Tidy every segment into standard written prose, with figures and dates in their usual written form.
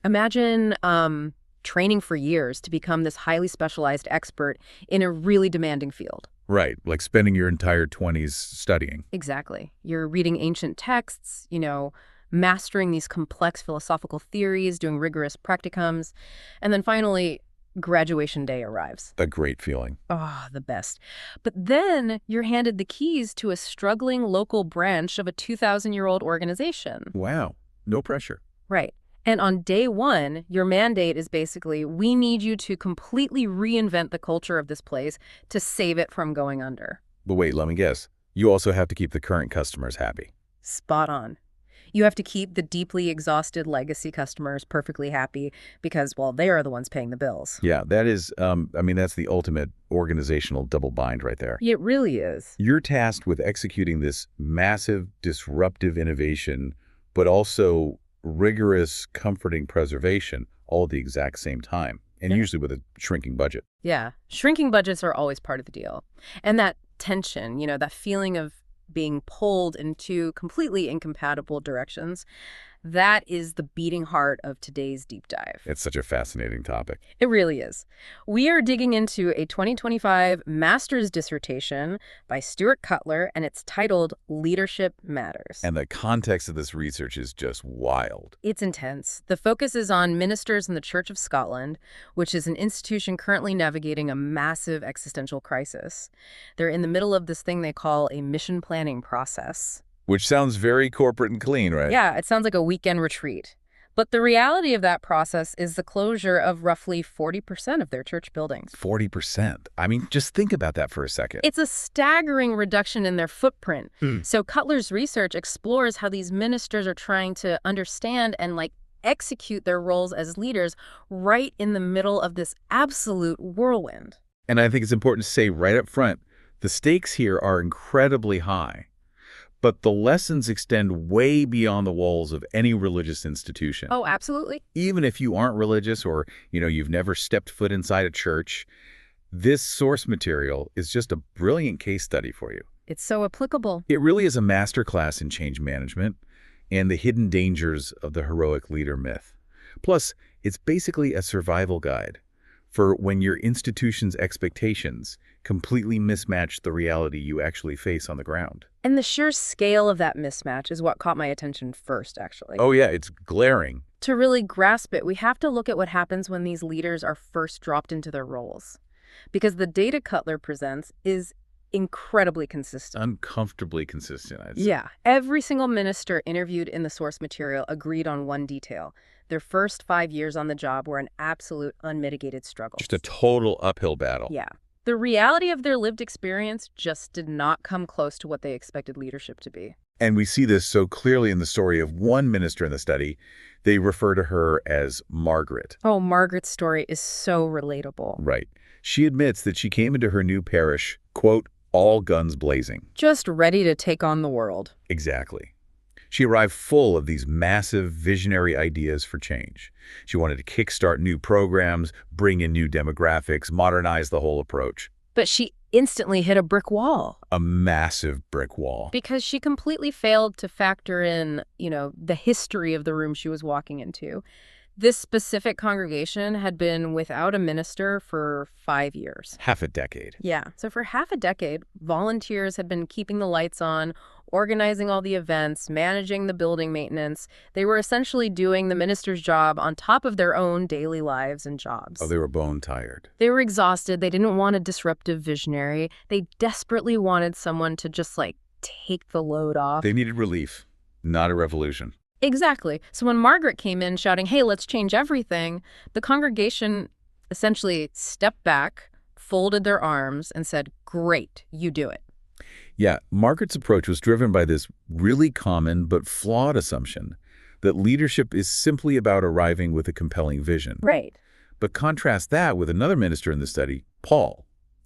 Imagine training for years to become this highly specialized expert in a really demanding field. Right, like spending your entire 20s studying. Exactly. You're reading ancient texts, mastering these complex philosophical theories, doing rigorous practicums, and then finally, graduation day arrives. A great feeling. Oh, the best. But then you're handed the keys to a struggling local branch of a 2,000-year-old organization. Wow, no pressure. Right. And on day one, your mandate is basically, we need you to completely reinvent the culture of this place to save it from going under. But wait, let me guess. You also have to keep the current customers happy. Spot on. You have to keep the deeply exhausted legacy customers perfectly happy because, well, they are the ones paying the bills. Yeah, that is, that's the ultimate organizational double bind right there. It really is. You're tasked with executing this massive, disruptive innovation, but also rigorous, comforting preservation all at the exact same time, and usually with a shrinking budget. Yeah. Shrinking budgets are always part of the deal. And that tension, that feeling of being pulled in two completely incompatible directions, that is the beating heart of today's deep dive. It's such a fascinating topic. It really is. We are digging into a 2025 master's dissertation by Stewart Cutler, and it's titled Leadership Matters. And the context of this research is just wild. It's intense. The focus is on ministers in the Church of Scotland, which is an institution currently navigating a massive existential crisis. They're in the middle of this thing they call a mission planning process. Which sounds very corporate and clean, right? Yeah, it sounds like a weekend retreat. But the reality of that process is the closure of roughly 40% of their church buildings. 40%. I mean, just think about that for a second. It's a staggering reduction in their footprint. So Cutler's research explores how these ministers are trying to understand and execute their roles as leaders right in the middle of this absolute whirlwind. And I think it's important to say right up front, the stakes here are incredibly high. But the lessons extend way beyond the walls of any religious institution. Oh, absolutely. Even if you aren't religious or, you've never stepped foot inside a church, this source material is just a brilliant case study for you. It's so applicable. It really is a masterclass in change management and the hidden dangers of the heroic leader myth. Plus, it's basically a survival guide for when your institution's expectations completely mismatch the reality you actually face on the ground. And the sheer scale of that mismatch is what caught my attention first, actually. Oh yeah, it's glaring. To really grasp it, we have to look at what happens when these leaders are first dropped into their roles. Because the data Cutler presents is incredibly consistent. Uncomfortably consistent, I'd say. Yeah. Every single minister interviewed in the source material agreed on one detail. Their first 5 years on the job were an absolute unmitigated struggle. Just a total uphill battle. Yeah. The reality of their lived experience just did not come close to what they expected leadership to be. And we see this so clearly in the story of one minister in the study. They refer to her as Margaret. Oh, Margaret's story is so relatable. Right. She admits that she came into her new parish, quote, all guns blazing. Just ready to take on the world. Exactly. She arrived full of these massive visionary ideas for change. She wanted to kickstart new programs, bring in new demographics, modernize the whole approach. But she instantly hit a brick wall. A massive brick wall. Because she completely failed to factor in, the history of the room she was walking into. This specific congregation had been without a minister for 5 years. Half a decade. Yeah. So for half a decade, volunteers had been keeping the lights on, organizing all the events, managing the building maintenance. They were essentially doing the minister's job on top of their own daily lives and jobs. Oh, they were bone tired. They were exhausted. They didn't want a disruptive visionary. They desperately wanted someone to just, take the load off. They needed relief, not a revolution. Exactly. So when Margaret came in shouting, hey, let's change everything, the congregation essentially stepped back, folded their arms, and said, great, you do it. Yeah, Margaret's approach was driven by this really common but flawed assumption that leadership is simply about arriving with a compelling vision. Right. But contrast that with another minister in the study, Paul.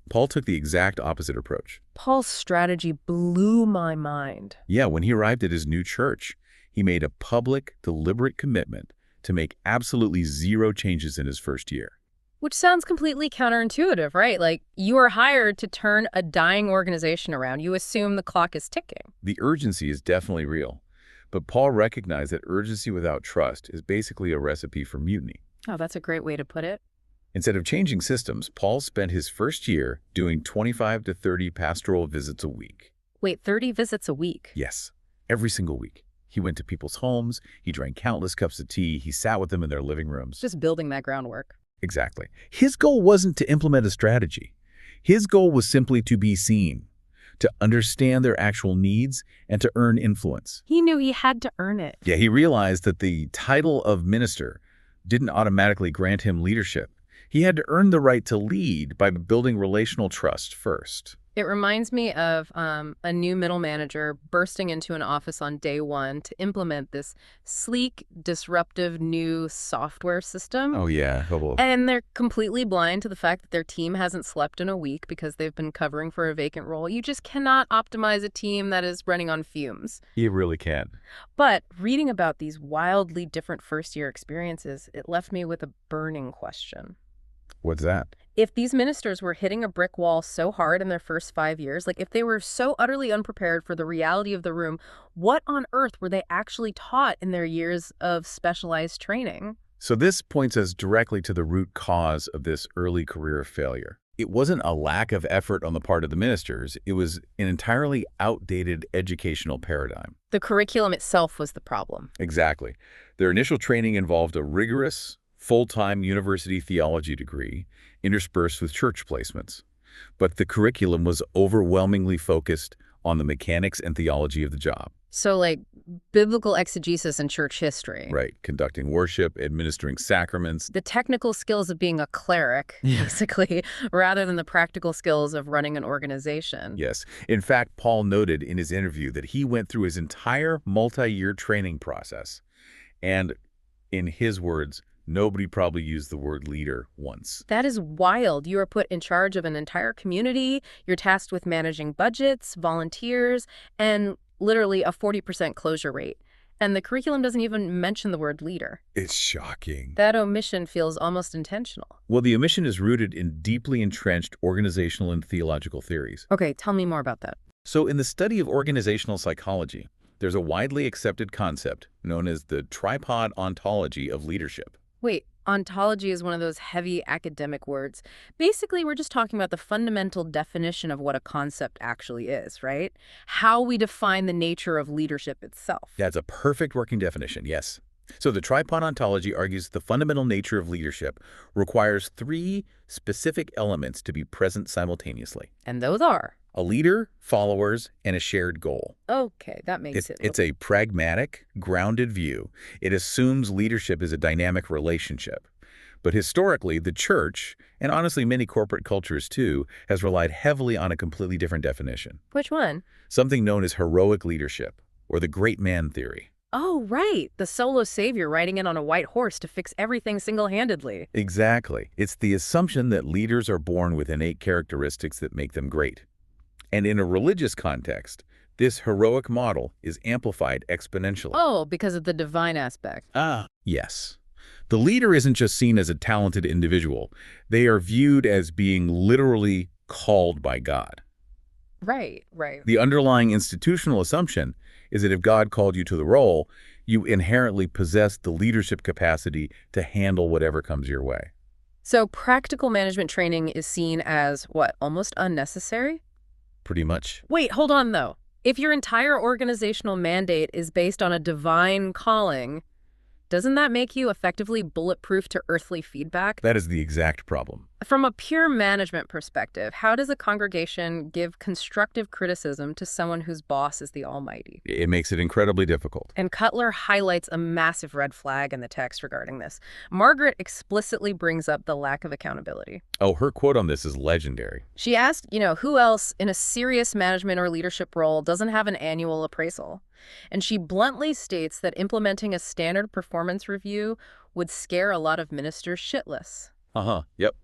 Paul took the exact opposite approach. Paul's strategy blew my mind. Yeah, when he arrived at his new church, he made a public, deliberate commitment to make absolutely zero changes in his first year. Which sounds completely counterintuitive, right? You are hired to turn a dying organization around. You assume the clock is ticking. The urgency is definitely real. But Paul recognized that urgency without trust is basically a recipe for mutiny. Oh, that's a great way to put it. Instead of changing systems, Paul spent his first year doing 25 to 30 pastoral visits a week. Wait, 30 visits a week? Yes, every single week. He went to people's homes, he drank countless cups of tea, he sat with them in their living rooms. Just building that groundwork. Exactly. His goal wasn't to implement a strategy. His goal was simply to be seen, to understand their actual needs, and to earn influence. He knew he had to earn it. Yeah, he realized that the title of minister didn't automatically grant him leadership. He had to earn the right to lead by building relational trust first. It reminds me of a new middle manager bursting into an office on day one to implement this sleek, disruptive new software system. Oh, yeah. And they're completely blind to the fact that their team hasn't slept in a week because they've been covering for a vacant role. You just cannot optimize a team that is running on fumes. You really can. But reading about these wildly different first-year experiences, it left me with a burning question. What's that? If these ministers were hitting a brick wall so hard in their first 5 years, like if they were so utterly unprepared for the reality of the room, what on earth were they actually taught in their years of specialized training? So this points us directly to the root cause of this early career failure. It wasn't a lack of effort on the part of the ministers. It was an entirely outdated educational paradigm. The curriculum itself was the problem. Exactly. Their initial training involved a rigorous, full-time university theology degree interspersed with church placements. But the curriculum was overwhelmingly focused on the mechanics and theology of the job. So like biblical exegesis and church history. Right. Conducting worship, administering sacraments. The technical skills of being a cleric, basically, rather than the practical skills of running an organization. Yes. In fact, Paul noted in his interview that he went through his entire multi-year training process. And in his words, nobody probably used the word leader once. That is wild. You are put in charge of an entire community. You're tasked with managing budgets, volunteers, and literally a 40% closure rate. And the curriculum doesn't even mention the word leader. It's shocking. That omission feels almost intentional. Well, the omission is rooted in deeply entrenched organizational and theological theories. Okay, tell me more about that. So in the study of organizational psychology, there's a widely accepted concept known as the tripod ontology of leadership. Wait, ontology is one of those heavy academic words. Basically, we're just talking about the fundamental definition of what a concept actually is, right? How we define the nature of leadership itself. That's a perfect working definition, yes. So the tripod ontology argues the fundamental nature of leadership requires 3 specific elements to be present simultaneously. And those are? A leader, followers, and a shared goal. Okay, that makes it. It's a pragmatic, grounded view. It assumes leadership is a dynamic relationship. But historically, the church, and honestly many corporate cultures too, has relied heavily on a completely different definition. Which one? Something known as heroic leadership, or the great man theory. Oh, right. The solo savior riding in on a white horse to fix everything single-handedly. Exactly. It's the assumption that leaders are born with innate characteristics that make them great. And in a religious context, this heroic model is amplified exponentially. Oh, because of the divine aspect. Yes. The leader isn't just seen as a talented individual. They are viewed as being literally called by God. Right. The underlying institutional assumption is that if God called you to the role, you inherently possess the leadership capacity to handle whatever comes your way. So practical management training is seen as, what, almost unnecessary? Pretty much. Wait, hold on, though. If your entire organizational mandate is based on a divine calling, doesn't that make you effectively bulletproof to earthly feedback? That is the exact problem. From a pure management perspective, how does a congregation give constructive criticism to someone whose boss is the Almighty? It makes it incredibly difficult. And Cutler highlights a massive red flag in the text regarding this. Margaret explicitly brings up the lack of accountability. Oh, her quote on this is legendary. She asked, who else in a serious management or leadership role doesn't have an annual appraisal? And she bluntly states that implementing a standard performance review would scare a lot of ministers shitless. Yep.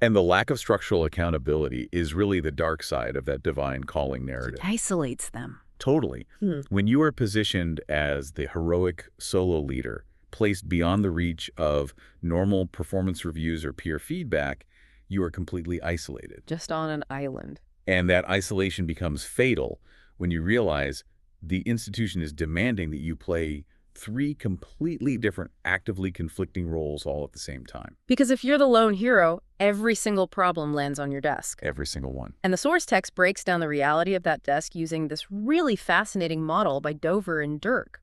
And the lack of structural accountability is really the dark side of that divine calling narrative. It isolates them. Totally. When you are positioned as the heroic solo leader, placed beyond the reach of normal performance reviews or peer feedback, you are completely isolated. Just on an island. And that isolation becomes fatal when you realize The institution is demanding that you play three completely different, actively conflicting roles all at the same time. Because if you're the lone hero, every single problem lands on your desk. Every single one. And the source text breaks down the reality of that desk using this really fascinating model by Dover and Dirk.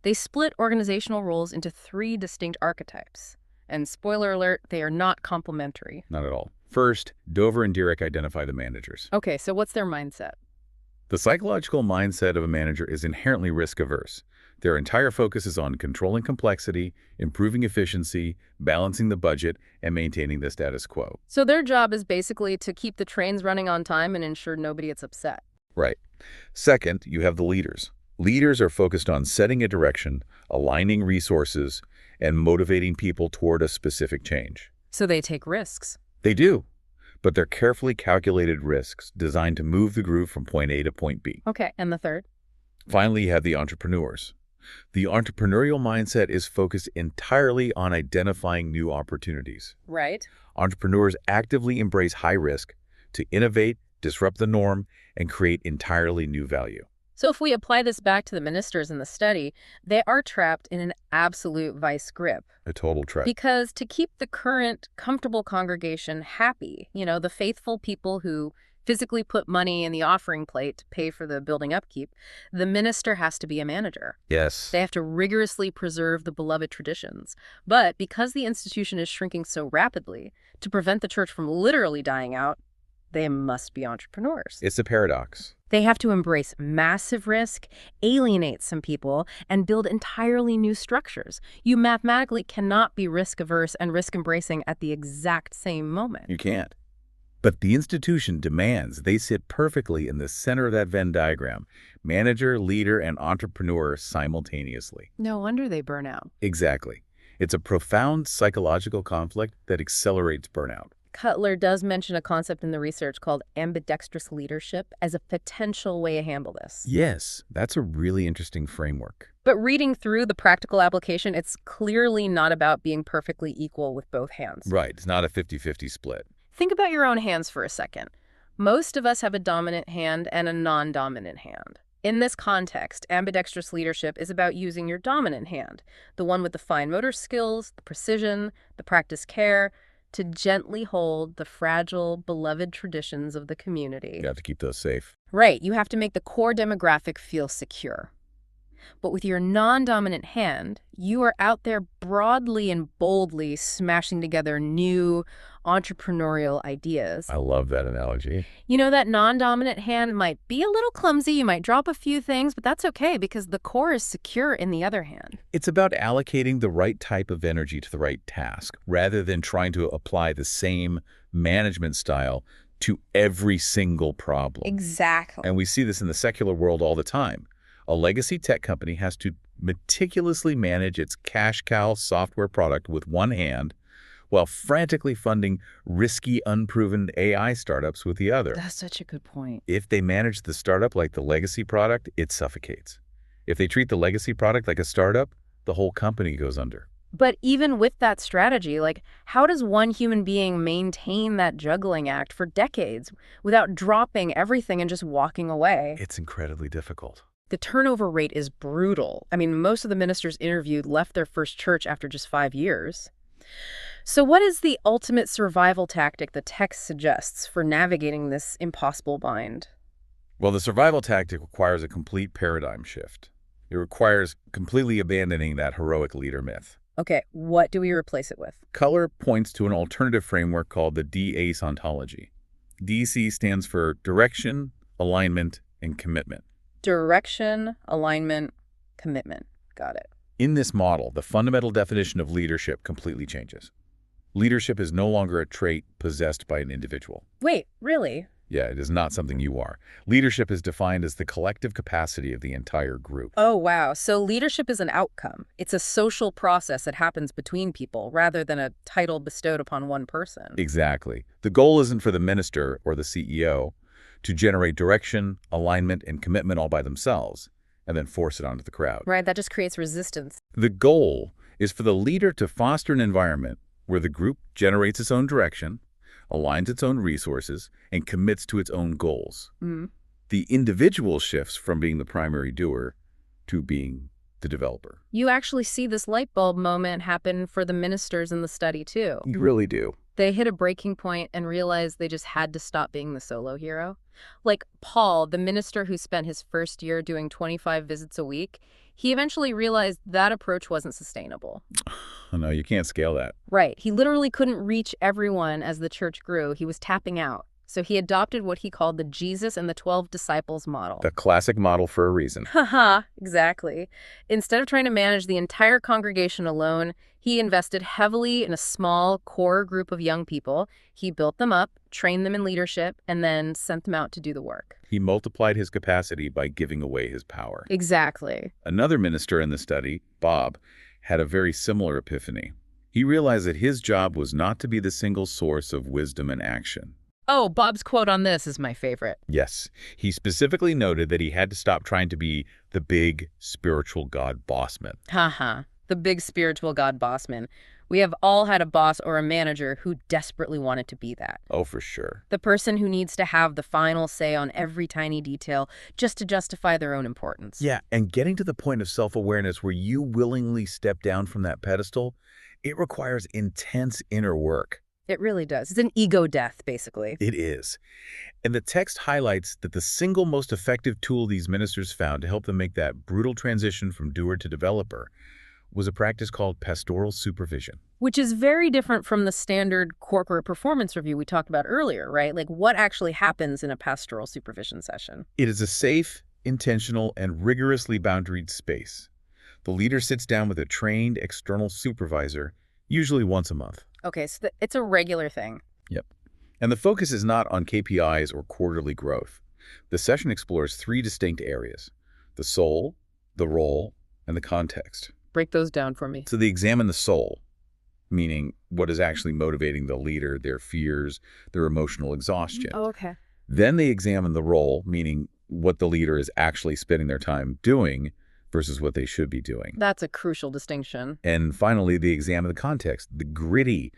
They split organizational roles into three distinct archetypes. And spoiler alert, they are not complementary. Not at all. First, Dover and Dirac identify the managers. Okay, so what's their mindset? The psychological mindset of a manager is inherently risk-averse. Their entire focus is on controlling complexity, improving efficiency, balancing the budget, and maintaining the status quo. So their job is basically to keep the trains running on time and ensure nobody gets upset. Right. Second, you have the leaders. Leaders are focused on setting a direction, aligning resources, and motivating people toward a specific change. So they take risks. They do, but they're carefully calculated risks designed to move the group from point A to point B. Okay, and the third? Finally, you have the entrepreneurs. The entrepreneurial mindset is focused entirely on identifying new opportunities. Right. Entrepreneurs actively embrace high risk to innovate, disrupt the norm, and create entirely new value. So if we apply this back to the ministers in the study, they are trapped in an absolute vice grip. A total trap. Because to keep the current, comfortable congregation happy, the faithful people who physically put money in the offering plate to pay for the building upkeep, the minister has to be a manager. Yes. They have to rigorously preserve the beloved traditions. But because the institution is shrinking so rapidly, to prevent the church from literally dying out, they must be entrepreneurs. It's a paradox. They have to embrace massive risk, alienate some people, and build entirely new structures. You mathematically cannot be risk-averse and risk-embracing at the exact same moment. You can't. But the institution demands they sit perfectly in the center of that Venn diagram, manager, leader, and entrepreneur simultaneously. No wonder they burn out. Exactly. It's a profound psychological conflict that accelerates burnout. Cutler does mention a concept in the research called ambidextrous leadership as a potential way to handle this. Yes, that's a really interesting framework. But reading through the practical application, it's clearly not about being perfectly equal with both hands. Right, it's not a 50-50 split. Think about your own hands for a second. Most of us have a dominant hand and a non-dominant hand. In this context, ambidextrous leadership is about using your dominant hand, the one with the fine motor skills, the precision, the practiced care, to gently hold the fragile, beloved traditions of the community. You have to keep those safe. Right, you have to make the core demographic feel secure. But with your non-dominant hand, you are out there broadly and boldly smashing together new entrepreneurial ideas. I love that analogy. That non-dominant hand might be a little clumsy, you might drop a few things, but that's okay because the core is secure in the other hand. It's about allocating the right type of energy to the right task, rather than trying to apply the same management style to every single problem. Exactly. And we see this in the secular world all the time. A legacy tech company has to meticulously manage its cash cow software product with one hand while frantically funding risky, unproven AI startups with the other. That's such a good point. If they manage the startup like the legacy product, it suffocates. If they treat the legacy product like a startup, the whole company goes under. But even with that strategy, how does one human being maintain that juggling act for decades without dropping everything and just walking away? It's incredibly difficult. The turnover rate is brutal. I mean, most of the ministers interviewed left their first church after just 5 years. So what is the ultimate survival tactic the text suggests for navigating this impossible bind? Well, the survival tactic requires a complete paradigm shift. It requires completely abandoning that heroic leader myth. Okay, what do we replace it with? Cutler points to an alternative framework called the DACE ontology. DC stands for direction, alignment, and commitment. Direction, alignment, commitment. Got it. In this model, the fundamental definition of leadership completely changes. Leadership is no longer a trait possessed by an individual. Wait, really? Yeah, it is not something you are. Leadership is defined as the collective capacity of the entire group. Oh, wow. So leadership is an outcome. It's a social process that happens between people rather than a title bestowed upon one person. Exactly. The goal isn't for the minister or the CEO to generate direction, alignment, and commitment all by themselves, and then force it onto the crowd. Right, that just creates resistance. The goal is for the leader to foster an environment where the group generates its own direction, aligns its own resources, and commits to its own goals. The individual shifts from being the primary doer to being the developer. You actually see this light bulb moment happen for the ministers in the study, too. You really do. They hit a breaking point and realized they just had to stop being the solo hero. Like Paul, the minister who spent his first year doing 25 visits a week, he eventually realized that approach wasn't sustainable. Oh, no, you can't scale that. Right. He literally couldn't reach everyone as the church grew. He was tapping out. So he adopted what he called the Jesus and the 12 disciples model. The classic model for a reason. Haha, exactly. Instead of trying to manage the entire congregation alone, he invested heavily in a small core group of young people. He built them up, trained them in leadership, and then sent them out to do the work. He multiplied his capacity by giving away his power. Exactly. Another minister in the study, Bob, had a very similar epiphany. He realized that his job was not to be the single source of wisdom and action. Oh, Bob's quote on this is my favorite. Yes, he specifically noted that he had to stop trying to be the big spiritual God bossman. Haha, the big spiritual God bossman. We have all had a boss or a manager who desperately wanted to be that. Oh, for sure. The person who needs to have the final say on every tiny detail just to justify their own importance. Yeah, and getting to the point of self-awareness where you willingly step down from that pedestal, it requires intense inner work. It really does. It's an ego death, basically. It is. And the text highlights that the single most effective tool these ministers found to help them make that brutal transition from doer to developer was a practice called pastoral supervision. Which is very different from the standard corporate performance review we talked about earlier, right? Like what actually happens in a pastoral supervision session? It is a safe, intentional, and rigorously boundaried space. The leader sits down with a trained external supervisor, usually once a month. Okay, so it's a regular thing. Yep. And the focus is not on KPIs or quarterly growth. The session explores three distinct areas: the soul, the role, and the context. Break those down for me. So they examine the soul, meaning what is actually motivating the leader, their fears, their emotional exhaustion. Oh, okay. Then they examine the role, meaning what the leader is actually spending their time doing versus what they should be doing. That's a crucial distinction. And finally, they examine the context, the gritty,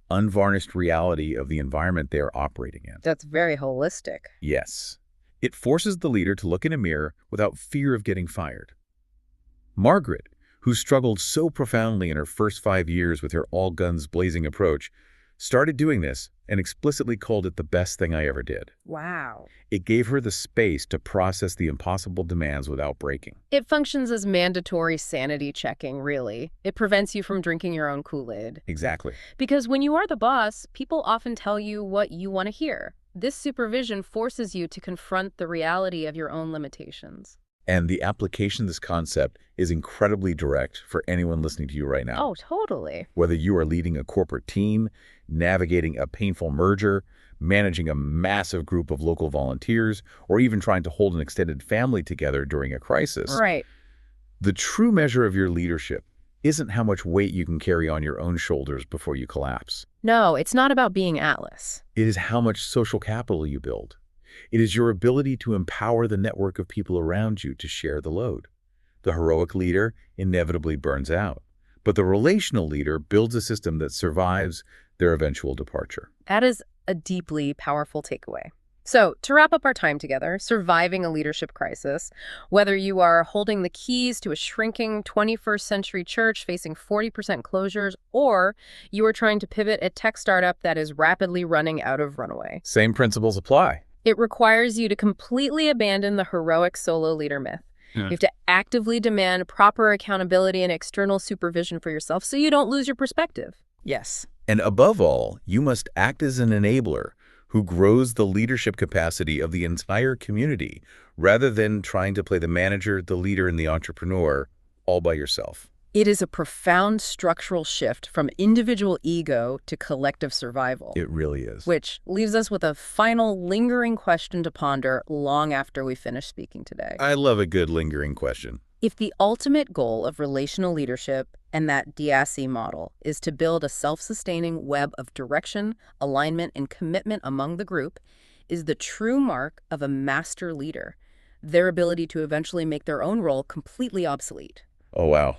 unvarnished reality of the environment they are operating in. That's very holistic. Yes. It forces the leader to look in a mirror without fear of getting fired. Margaret, who struggled so profoundly in her first 5 years with her all-guns blazing approach, started doing this and explicitly called it the best thing I ever did. Wow. It gave her the space to process the impossible demands without breaking. It functions as mandatory sanity checking, really. It prevents you from drinking your own Kool-Aid. Exactly. Because when you are the boss, people often tell you what you want to hear. This supervision forces you to confront the reality of your own limitations. And the application of this concept is incredibly direct for anyone listening to you right now. Oh, totally. Whether you are leading a corporate team, navigating a painful merger, managing a massive group of local volunteers, or even trying to hold an extended family together during a crisis. Right. The true measure of your leadership isn't how much weight you can carry on your own shoulders before you collapse. No, it's not about being Atlas. It is how much social capital you build. It is your ability to empower the network of people around you to share the load. The heroic leader inevitably burns out, but the relational leader builds a system that survives their eventual departure. That is a deeply powerful takeaway. So, to wrap up our time together, surviving a leadership crisis, whether you are holding the keys to a shrinking 21st century church facing 40% closures, or you are trying to pivot a tech startup that is rapidly running out of runway. Same principles apply. It requires you to completely abandon the heroic solo leader myth. You have to actively demand proper accountability and external supervision for yourself so you don't lose your perspective. Yes. And above all, you must act as an enabler who grows the leadership capacity of the entire community rather than trying to play the manager, the leader, and the entrepreneur all by yourself. It is a profound structural shift from individual ego to collective survival. It really is. Which leaves us with a final lingering question to ponder long after we finish speaking today. I love a good lingering question. If the ultimate goal of relational leadership and that DASI model is to build a self-sustaining web of direction, alignment, and commitment among the group, is the true mark of a master leader their ability to eventually make their own role completely obsolete. Oh, wow.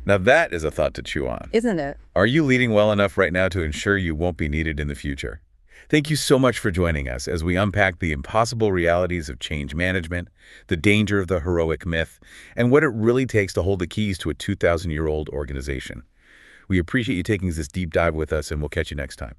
Now that is a thought to chew on. Isn't it? Are you leading well enough right now to ensure you won't be needed in the future? Thank you so much for joining us as we unpack the impossible realities of change management, the danger of the heroic myth, and what it really takes to hold the keys to a 2,000-year-old organization. We appreciate you taking this deep dive with us, and we'll catch you next time.